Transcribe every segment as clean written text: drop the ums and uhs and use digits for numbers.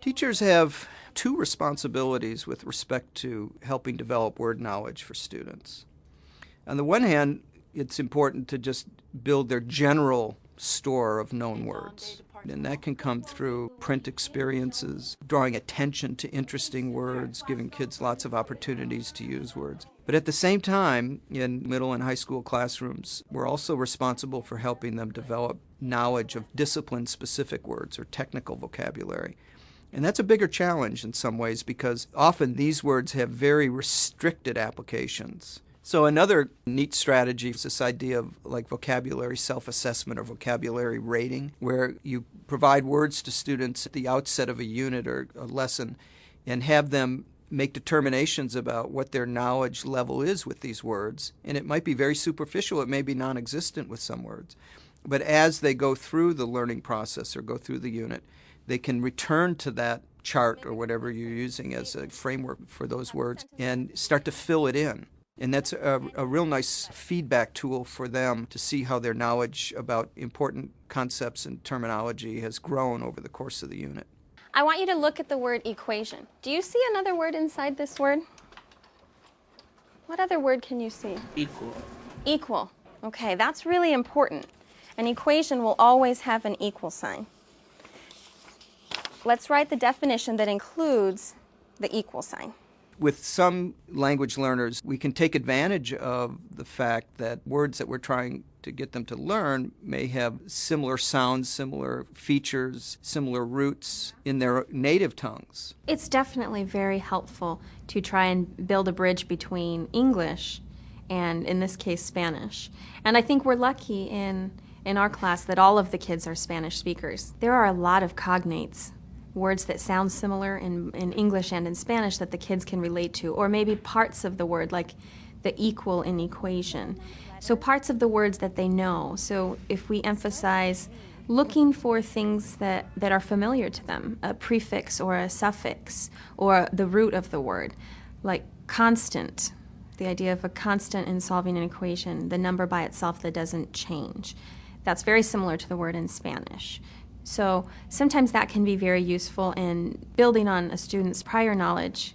Teachers have two responsibilities with respect to helping develop word knowledge for students. On the one hand, it's important to just build their general store of known words. And that can come through print experiences, drawing attention to interesting words, giving kids lots of opportunities to use words. But at the same time, in middle and high school classrooms, we're also responsible for helping them develop knowledge of discipline-specific words or technical vocabulary. And that's a bigger challenge in some ways because often these words have very restricted applications. So another neat strategy is this idea of like vocabulary self-assessment or vocabulary rating, where you provide words to students at the outset of a unit or a lesson and have them make determinations about what their knowledge level is with these words. And it might be very superficial, it may be non-existent with some words. But as they go through the learning process or go through the unit, they can return to that chart or whatever you're using as a framework for those words and start to fill it in. And that's a real nice feedback tool for them to see how their knowledge about important concepts and terminology has grown over the course of the unit. I want you to look at the word equation. Do you see another word inside this word? What other word can you see? Equal. Equal. Okay, that's really important. An equation will always have an equal sign. Let's write the definition that includes the equal sign. With some language learners, we can take advantage of the fact that words that we're trying to get them to learn may have similar sounds, similar features, similar roots in their native tongues. It's definitely very helpful to try and build a bridge between English and, in this case, Spanish. And I think we're lucky in our class that all of the kids are Spanish speakers. There are a lot of cognates, words that sound similar in English and in Spanish that the kids can relate to, or maybe parts of the word, like the equal in equation. So parts of the words that they know. So if we emphasize looking for things that are familiar to them, a prefix or a suffix, or the root of the word, like constant, the idea of a constant in solving an equation, the number by itself that doesn't change. That's very similar to the word in Spanish. So sometimes that can be very useful in building on a student's prior knowledge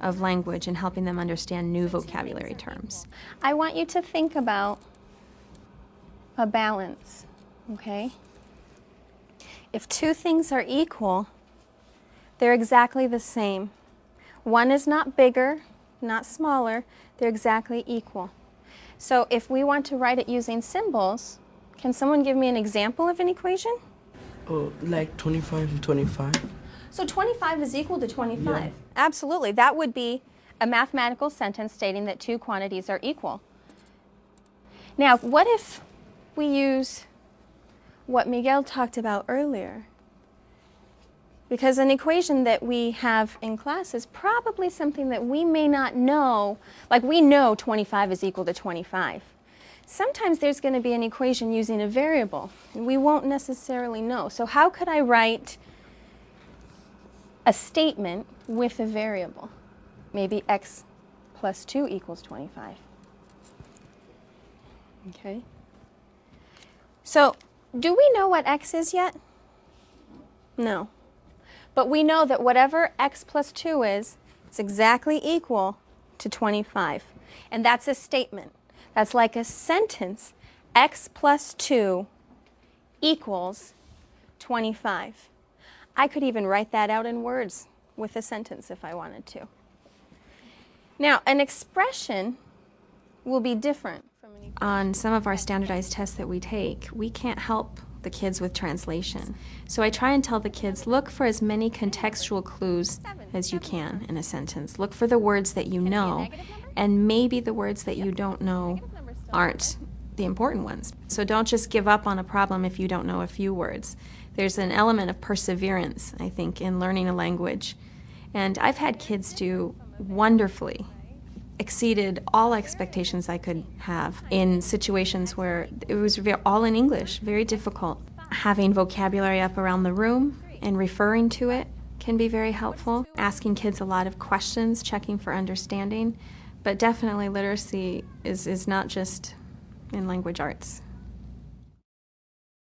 of language and helping them understand new vocabulary terms. I want you to think about a balance, okay? If two things are equal, they're exactly the same. One is not bigger, not smaller, they're exactly equal. So if we want to write it using symbols, can someone give me an example of an equation? Oh, like 25 and 25. So 25 is equal to 25. Yeah. Absolutely. That would be a mathematical sentence stating that two quantities are equal. Now, what if we use what Miguel talked about earlier? Because an equation that we have in class is probably something that we may not know. Like we know 25 is equal to 25. Sometimes there's going to be an equation using a variable, and we won't necessarily know. So how could I write a statement with a variable? Maybe x plus 2 equals 25. Okay. So do we know what x is yet? No. But we know that whatever x plus 2 is, it's exactly equal to 25. And that's a statement. That's like a sentence. X plus 2 equals 25. I could even write that out in words with a sentence if I wanted to. Now, an expression will be different from an equation. On some of our standardized tests that we take, we can't help the kids with translation. So I try and tell the kids, look for as many contextual clues as you can in a sentence. Look for the words that you know, and maybe the words that you don't know aren't the important ones. So don't just give up on a problem if you don't know a few words. There's an element of perseverance, I think, in learning a language. And I've had kids do wonderfully, exceeded all expectations I could have in situations where it was all in English, very difficult. Having vocabulary up around the room and referring to it can be very helpful. Asking kids a lot of questions, checking for understanding. But definitely literacy is not just in language arts.